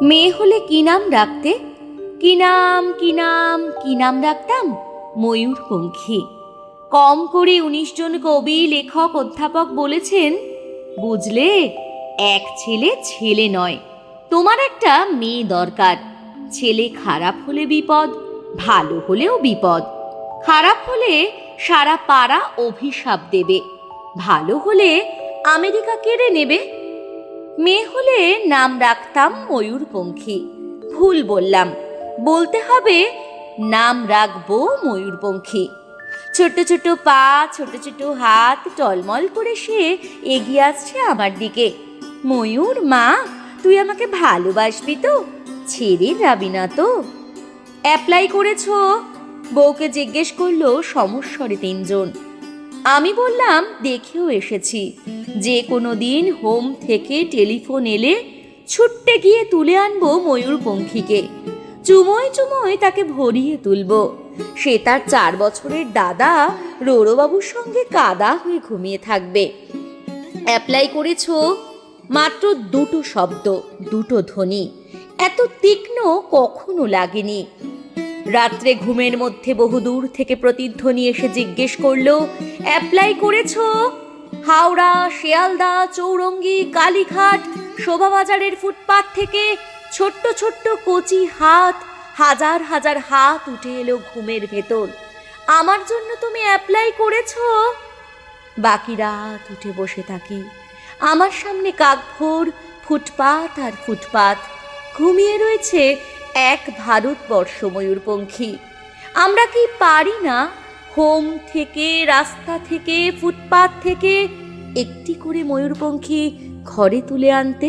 মেয়ে হলে কি নাম রাখতে? কি নাম কি নাম কি নাম রাখতাম? ময়ূরপঙ্খী। কম করে ১৯ জন কবি, লেখক, অধ্যাপক বলেছেন, বুঝলে, এক ছেলে ছেলে নয়, তোমার একটা মেয়ে দরকার। ছেলে খারাপ হলে বিপদ, ভালো হলেও বিপদ। খারাপ হলে সারা পাড়া অভিশাপ দেবে, ভালো হলে আমেরিকা কেড়ে নেবে। মেয়ে হলে নাম রাখতাম ময়ূরপঙ্খী। ভুল বললাম, বলতে হবে নাম রাখবো ময়ূরপঙ্খী। ছোট ছোট পা, ছোট ছোট হাত, টলমল করে সে এগিয়ে আসছে আমার দিকে। ময়ূর মা, তুই আমাকে ভালোবাসবি তো? ছেড়ে যাবি না তো? অ্যাপ্লাই করেছো? বউকে জিজ্ঞেস করলো সমস্বরে ৩ জন। আমি বললাম দেখেও এসেছি, যে কোনো দিন হোম থেকে টেলিফোন এলে ছুট্টে গিয়ে তুলে আনবো ময়ূরপঙ্খীকে। চুমোয় চুমোয় তাকে ভরিয়ে তুলবো। সে তার ৪ বছরের দাদা রোরবাবুর সঙ্গে কাদা হয়ে ঘুমিয়ে থাকবে। অ্যাপ্লাই করেছো? মাত্র ২টো শব্দ, ২টো ধ্বনি, এত তীক্ষ্ণ কখনো লাগেনি। রাত্রে ঘুমের মধ্যে বহুদূর থেকে প্রতিধ্বনি এসে জিজ্ঞেস করলো, অ্যাপ্লাই করেছো? হাওড়া, শিয়ালদা, চৌরঙ্গি, কালীঘাট, শোভাবাজারের ফুটপাত থেকে ছোট্ট ছোট্ট কচি হাত, হাজার হাজার হাত উঠে এলো ঘুমের ভেতর। আমার জন্য তুমি অ্যাপ্লাই করেছো? বাকি রাত উঠে বসে থাকি। আমার সামনে কাকভোর ফুটপাত আর ফুটপাত। ঘুমিয়ে রয়েছে এক ভারতবর্ষ ময়ূরপঙ্খী। আমরা কি পারি না হোম থেকে, রাস্তা থেকে, ফুটপাত থেকে একটি করে ময়ূরপঙ্খী ঘরে তুলে আনতে?